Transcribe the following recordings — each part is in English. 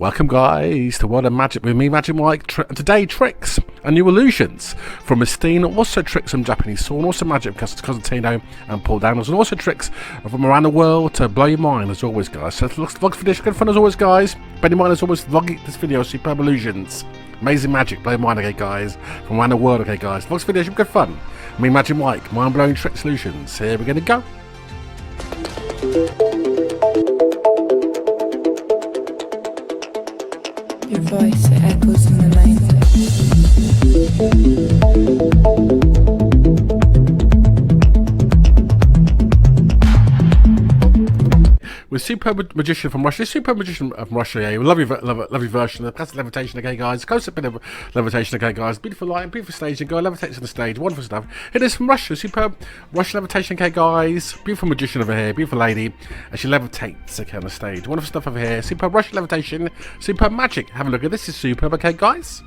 Welcome guys to World of Magic with me, Magic Mike. Today, tricks and new illusions from Mistina, also tricks from Japanese sword, also magic from Cosentino and Paul Daniels, and also tricks from around the world to blow your mind as always guys. So vlog for this, good fun as always guys. Bear in mind as always, vlogging this video, superb illusions, amazing magic, blow your mind, okay guys, from around the world, okay guys. Vlogs for this, good fun. Me, Magic Mike, mind-blowing trick solutions. Here we're gonna go. Your voice, it echoes in the mind. With superb magician from Russia, superb magician from Russia, yeah, lovely version of classic levitation, okay guys, close up bit of levitation, okay guys, beautiful lighting, beautiful staging, go levitates on the stage, wonderful stuff. It is from Russia, superb Russian levitation, okay guys, beautiful magician over here, beautiful lady, and she levitates, okay, on the stage, wonderful stuff over here, superb Russian levitation, superb magic. Have a look at this, is superb, okay guys.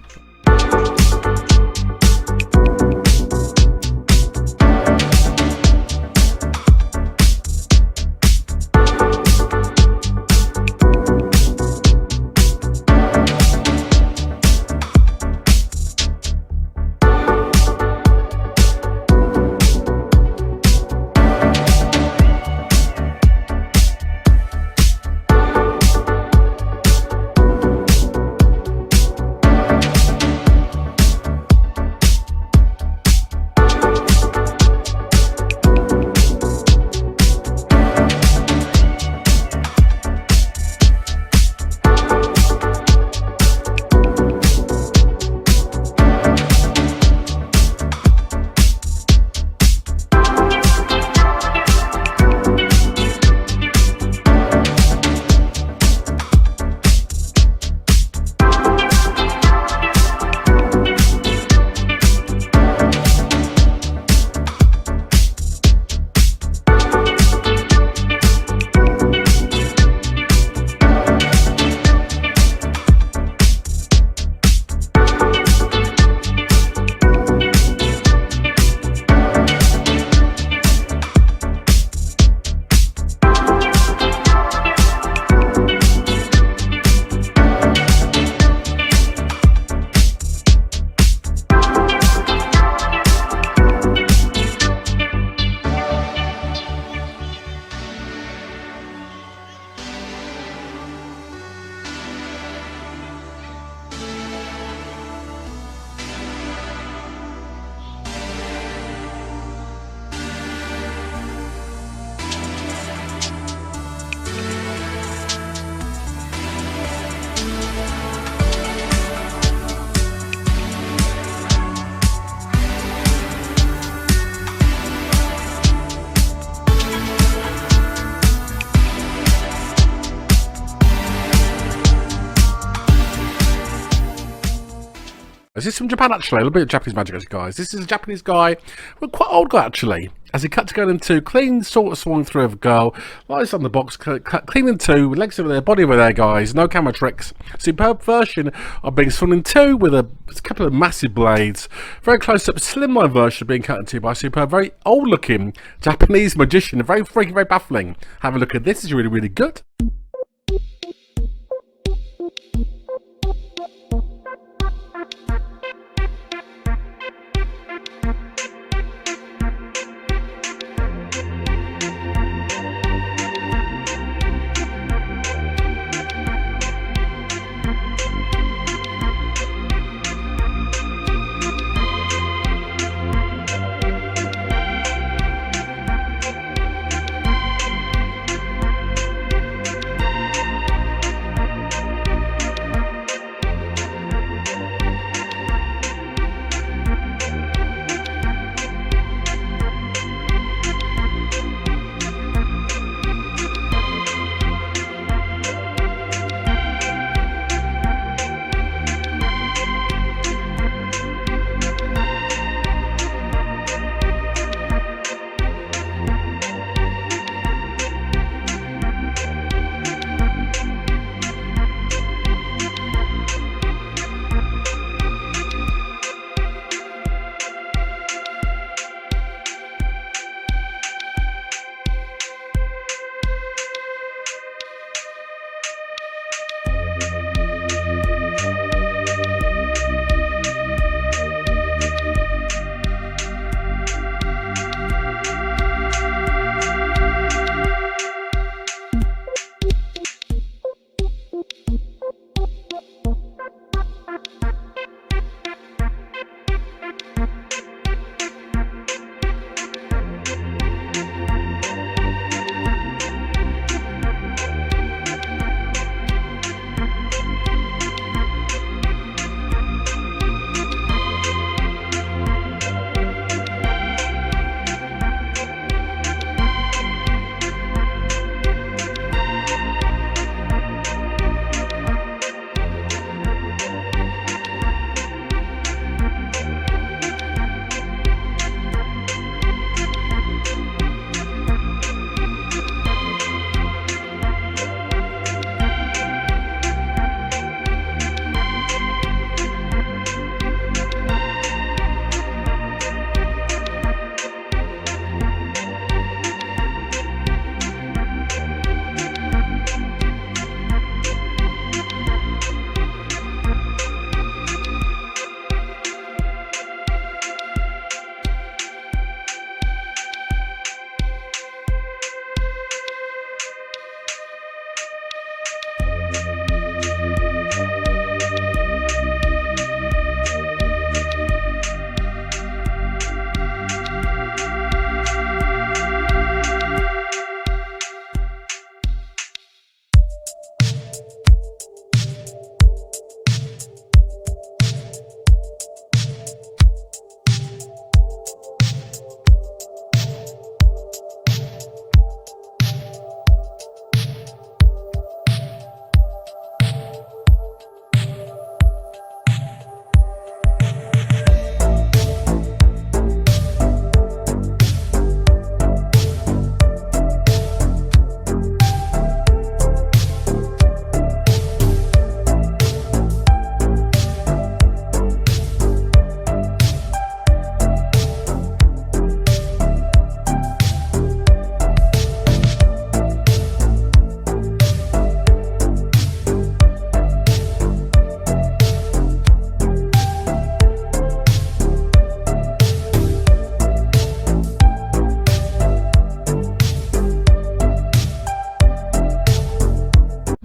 This is from Japan actually, a little bit of Japanese magic guys. This is a Japanese guy, well, quite old guy actually, as he cuts going into clean sort of swung through of a girl, lies on the box, clean in two, with legs over there, body over there guys, no camera tricks. Superb version of being swung in two with a couple of massive blades. Very close up, slimline version of being cut in two by a superb, very old looking Japanese magician, very freaky, very baffling. Have a look at this, it's really, really good.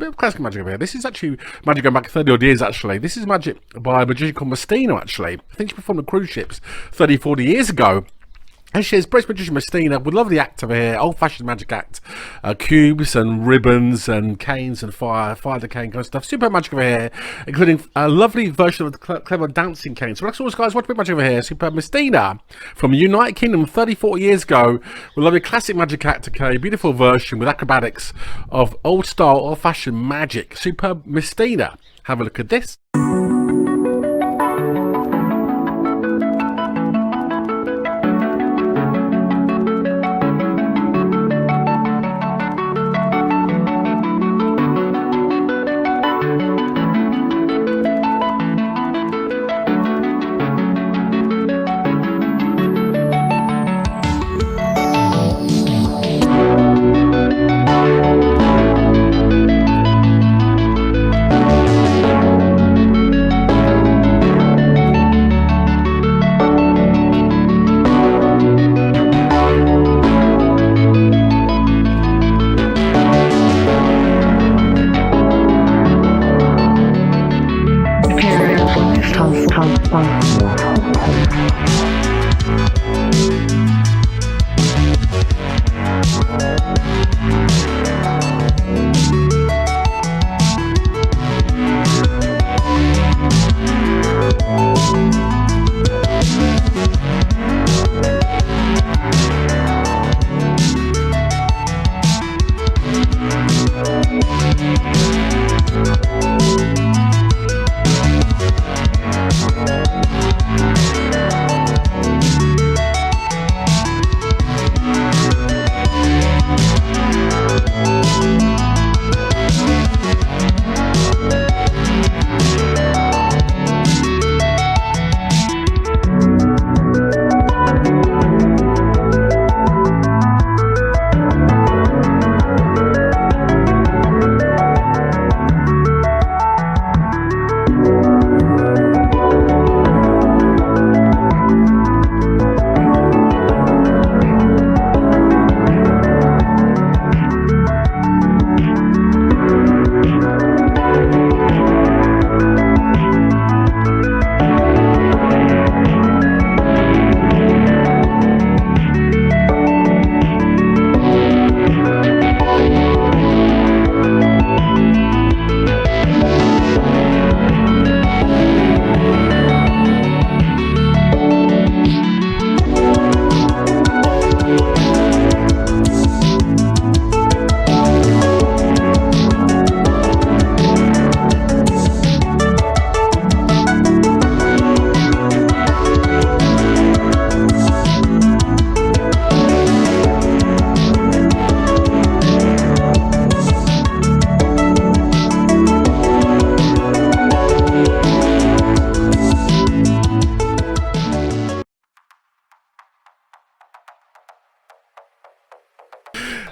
bit of classic magic over here. This is actually magic going back 30 odd years, actually. This is magic by a magician called Mistina, actually. I think she performed on cruise ships 30, 40 years ago. And she is British magician Mistina with lovely act over here, old-fashioned magic act, cubes and ribbons and canes and fire decaying kind of stuff. Super magic over here, including a lovely version of the clever dancing cane. So, always, guys, watch a bit magic over here. Super Mistina from the United Kingdom 30, 40 years ago with lovely classic magic act, okay, beautiful version with acrobatics of old-style, old-fashioned magic. Super Mistina. Have a look at this.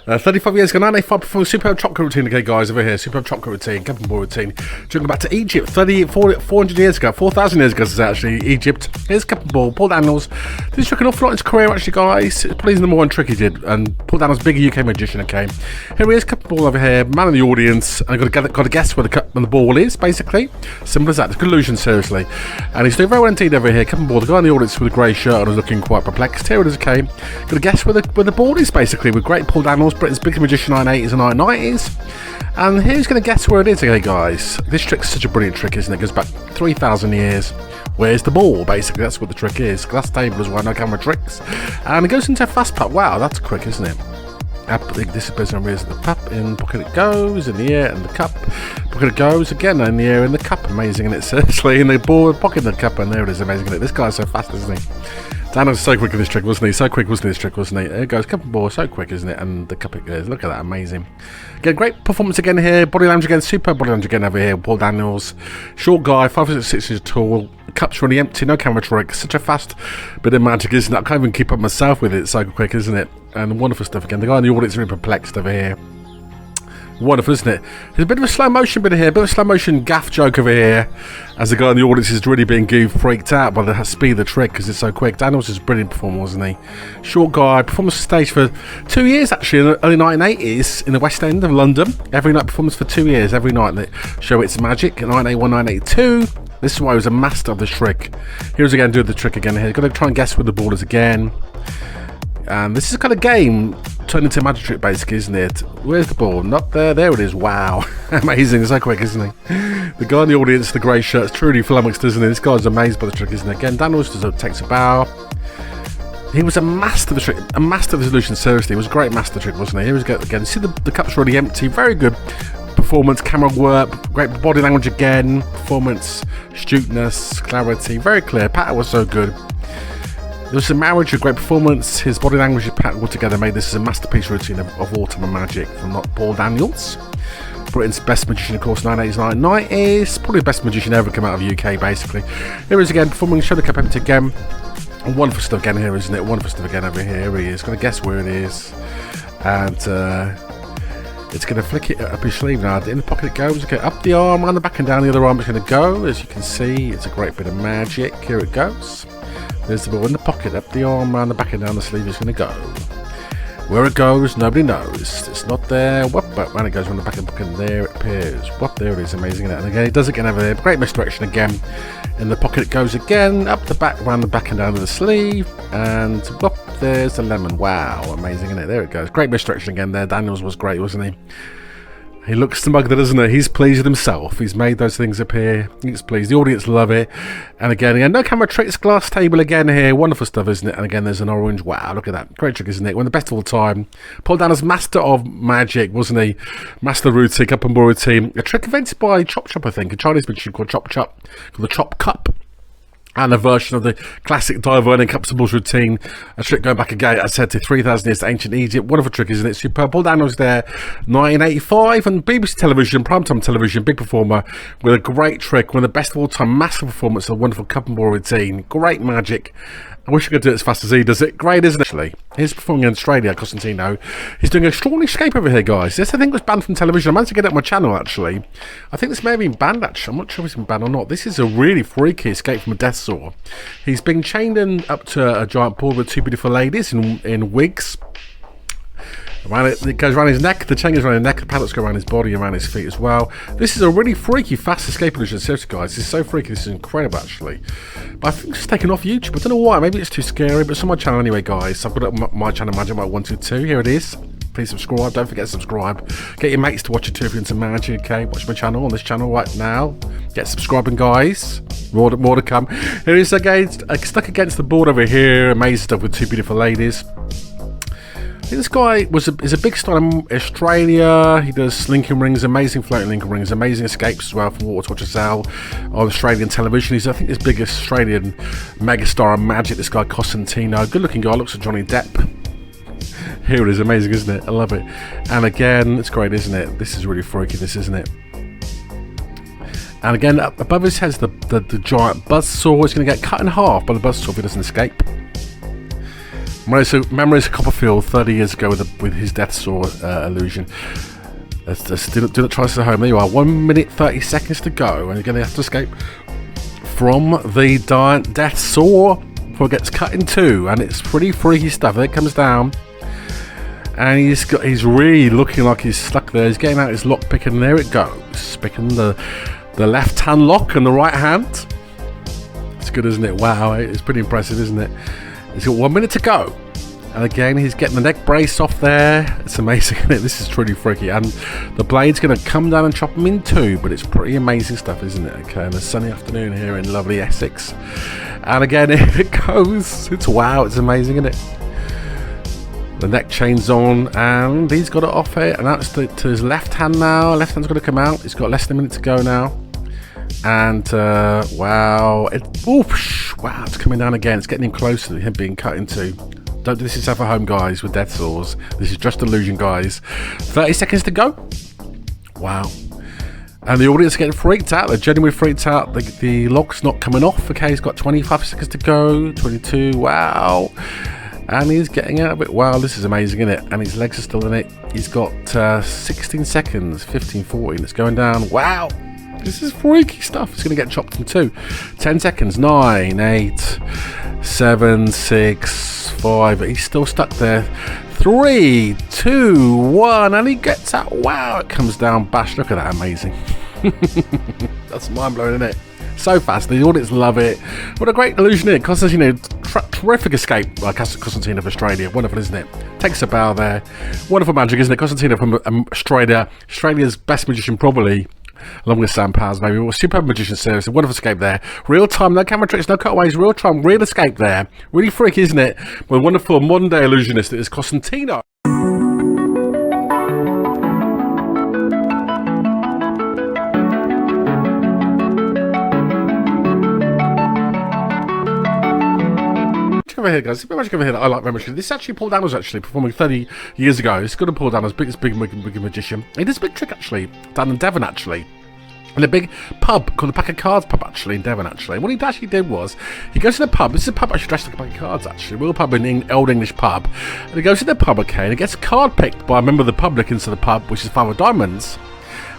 Uh, 35 years ago, 1985, performing superb chocolate routine. Okay, guys, over here, superb chocolate routine, camping ball routine. Drinking back to Egypt, 400 years ago, 4,000 years ago, this is actually Egypt. Here's camping ball, Paul Daniels. Did this trick an awful lot in his career, actually, guys. It's probably the number one trick he did, and Paul Daniels, big UK magician, okay. Here he is, camping ball over here, man in the audience, and I've got to guess where the ball is, basically. Simple as that, it's good illusion, seriously. And he's doing very well indeed over here, camping ball. The guy in the audience with a grey shirt on is looking quite perplexed. Here it is, okay. Got to guess where the ball is, basically, with great Paul Daniels, Britain's biggest magician, 980s and 990s. And who's going to guess where it is, okay, guys? This trick's such a brilliant trick, isn't it? It goes back 3,000 years. Where's the ball? Basically, that's what the trick is. Glass table as well, no camera tricks. And it goes into a fast putt. Wow, that's quick, isn't it? This is based on the cup, in pocket it goes, in the air, and the cup. Pocket it goes, again, in the air, in the cup. Amazing, and it's seriously in the ball, pocket in the cup, and there it is, amazing, isn't it? This guy's so fast, isn't he? Dan was so quick in this trick, wasn't he? So quick, wasn't this trick, wasn't he? There it goes, cup and ball, so quick, isn't it? And the cup it goes. Look at that, amazing. Again, great performance again here. Body language again, super body language again over here. Paul Daniels, short guy, 5'6" inches tall. Cup's really empty, no camera trick. Such a fast bit of magic, isn't it? I can't even keep up myself with it. It's so quick, isn't it? And wonderful stuff again. The guy in the audience is really perplexed over here. Wonderful, isn't it? There's a bit of a slow motion bit here, a bit of a slow motion gaff joke over here, as the guy in the audience is really being freaked out by the speed of the trick because it's so quick. Daniels is a brilliant performer, wasn't he? Short guy, performance on stage for 2 years actually, in the early 1980s in the West End of London. Every night performance for 2 years, every night they show its magic. In 1981, 1982. This is why he was a master of the trick. Here's again doing the trick again here. Got to try and guess where the ball is again. And this is a kind of game turned into a magic trick basically, isn't it? Where's the ball? Not there. There it is. Wow. Amazing. It's so quick, isn't he? The guy in the audience, the grey shirt's truly flummoxed, isn't he? This guy's amazed by the trick, isn't he? Again, Daniels takes a bow. He was a master of the trick, a master of the solution, seriously. It was a great master trick, wasn't he? Here we go again. See the cup's really empty. Very good performance, camera work, great body language again. Performance, astuteness, clarity. Very clear. Patter was so good. There was a marriage, a great performance. His body language and pattern altogether made this as a masterpiece routine of autumn and magic from Paul Daniels. Britain's best magician, of course, 1980s, 1990s. Probably the best magician ever come out of the UK, basically. Here he is again, performing Show the Cup Empty again. And wonderful stuff again here, isn't it? Wonderful stuff again over here. Here he is. Going to guess where it is. And it's going to flick it up his sleeve now. In the pocket it goes. Okay, up the arm, around the back and down the other arm. It's going to go. As you can see, it's a great bit of magic. Here it goes. There's the ball in the pocket, up the arm, around the back and down the sleeve is going to go. Where it goes, nobody knows. It's not there. Whoop, but when it goes around the back of the pocket, and there it appears. Whoop, there it is, amazing. And again, it does it again over there. Great misdirection again. In the pocket it goes again, up the back, around the back and down to the sleeve. And whoop, there's the lemon. Wow, amazing, isn't it? There it goes. Great misdirection again there. Daniels was great, wasn't he? He looks smug, doesn't he? He's pleased with himself. He's made those things appear. He's pleased. The audience love it. And again, no camera tricks. Glass table again here. Wonderful stuff, isn't it? And again, there's an orange. Wow, look at that. Great trick, isn't it? One of the best of all time. Paul Daniels, master of magic, wasn't he? Master of routine, cup and ball routine. A trick invented by Chop Chop, I think. A Chinese magician called Chop Chop. Called the Chop Cup. And a version of the classic diverting cups and balls routine. A trick going back again, as I said, to 3,000 years to ancient Egypt. Wonderful trick, isn't it? Superb. Paul Daniels there, 1985, and BBC television, primetime television, big performer, with a great trick, one of the best of all time, massive performance of the wonderful cup and ball routine. Great magic. I wish I could do it as fast as he does it. Great, isn't it? Actually, he's performing in Australia, Cosentino. He's doing an extraordinary escape over here, guys. This, I think, was banned from television. I managed to get it on my channel, actually. I think this may have been banned, actually. I'm not sure if it's been banned or not. This is a really freaky escape from a death saw. He's been chained in up to a giant pool with two beautiful ladies in wigs. It goes around his neck, the chain goes around his neck, the paddles go around his body, around his feet as well. This is a really freaky, fast escape illusion. Seriously, guys, this is so freaky, this is incredible, actually. But I think it's taken off YouTube. I don't know why, maybe it's too scary, but it's on my channel anyway, guys. I've got it on my channel, Magic Mike 122. Here it is. Please subscribe, don't forget to subscribe. Get your mates to watch it too if you're into magic, okay? Watch my channel, on this channel right now. Get subscribing, guys. More to come. Here he is again, stuck against the board over here. Amazing stuff with two beautiful ladies. This guy is a big star in Australia. He does linking rings, amazing floating linking rings, amazing escapes as well from water to water cell on Australian television. He's, I think, his biggest Australian megastar of magic. This guy Cosentino, good looking guy, looks like Johnny Depp. Here it is, amazing, isn't it? I love it. And again, it's great, isn't it? This is really freaky, this, isn't it? And again, up above his head's the giant buzzsaw. He's going to get cut in half by the buzzsaw if he doesn't escape. Memories of Copperfield 30 years ago with his death saw illusion. Let's do the tries at home. There you are. 1 minute 30 seconds to go, and you're going to have to escape from the giant death saw before it gets cut in two, and it's pretty freaky stuff. There it comes down, and he's really looking like he's stuck there. He's getting out his lock pick, and there it goes, picking the left hand lock and the right hand. It's good, isn't it? Wow, it's pretty impressive, isn't it? He's got 1 minute to go. And again, he's getting the neck brace off there. It's amazing, isn't it? This is truly freaky. And the blade's going to come down and chop him in two. But it's pretty amazing stuff, isn't it? Okay, on a sunny afternoon here in lovely Essex. And again, here it goes. It's wow, it's amazing, isn't it? The neck chain's on. And he's got it off here. And that's to his left hand now. Left hand's got to come out. He's got less than a minute to go now. And wow, wow, it's coming down again. It's getting him closer to him being cut into. Don't do this yourself at home, guys, with death saws. This is just illusion, guys. 30 seconds to go. Wow. And the audience are getting freaked out. They're genuinely freaked out. The lock's not coming off. Okay, he's got 25 seconds to go. 22. Wow. And he's getting out of it. Wow, this is amazing, isn't it? And his legs are still in it. He's got 16 seconds, 15, 14. It's going down. Wow. This is freaky stuff. It's going to get chopped in two. 10 seconds. 9, 8, 7, 6, 5. He's still stuck there. 3, 2, 1. And he gets out. Wow. It comes down. Bash. Look at that. Amazing. That's mind-blowing, isn't it? So fast. The audience love it. What a great illusion, isn't it? Cosentino, terrific escape by Cosentino of Australia. Wonderful, isn't it? Takes a bow there. Wonderful magic, isn't it? Cosentino from Australia. Australia's best magician, probably. Along with Sam Powers, maybe. Well, superb magician, seriously. Wonderful escape there. Real time, no camera tricks, no cutaways. Real time, real escape there. Really freaky, isn't it? With a wonderful modern day illusionist that is Cosentino. Over here, guys. There's magic over here that I like very much. This actually Paul Dan was actually performing 30 years ago. It's good to Paul Dan as big magician. He does a big trick actually down in Devon actually. In a big pub called the Pack of Cards pub actually in Devon actually. What he actually did was he goes to the pub. This is a pub actually dressed like a Pack of Cards actually. Real pub in Old English pub. And he goes to the pub, okay, and he gets a card picked by a member of the public into the pub, which is Father Diamonds.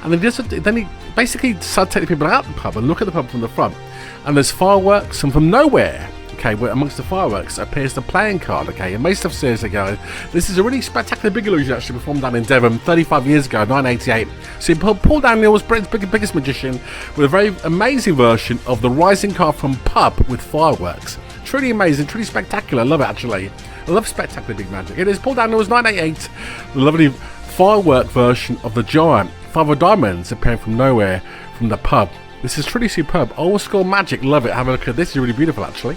And then he basically decided to take the people out of the pub and look at the pub from the front. And there's fireworks, and from nowhere, okay, where amongst the fireworks appears the playing card, okay, and most stuff seriously, guys. This is a really spectacular big illusion actually performed down in Devon 35 years ago, 1988. So Paul Daniel was Britain's biggest magician with a very amazing version of the rising card from pub with fireworks. Truly amazing, truly spectacular. I love it actually. I love spectacular big magic. It is Paul Daniel's 1988, the lovely firework version of the giant Father Diamonds appearing from nowhere from the pub. This is truly superb. Old school magic. Love it. Have a look at this. It's really beautiful actually.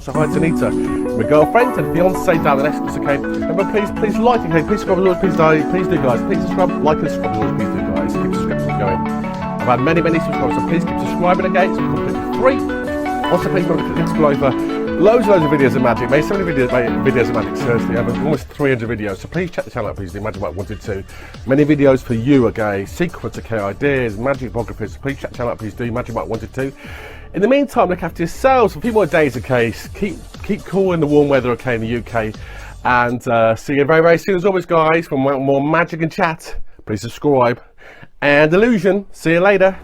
So hi to Anita, my girlfriend and fiance down the next, okay? Remember, please like, okay? Please subscribe as always, please do guys. Please subscribe, like and subscribe as always, please do guys. Keep subscribing going. I've had many subscribers, so please keep subscribing again, it's completely free. Also, please remember to click the scroll over loads and loads of videos of magic. Made so many videos of magic, seriously, over almost 300 videos. So please check the channel out, please. The Magic Mike wanted to. Many videos for you, okay? Secrets, okay? Ideas, magic biographies. So please check the channel out, please do. Magic Mike wanted to. In the meantime, look after yourselves for a few more days, okay? Keep cool in the warm weather, okay, in the UK. And see you very, very soon, as always, guys. For more magic and chat, please subscribe. And illusion, see you later.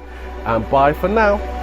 And bye for now.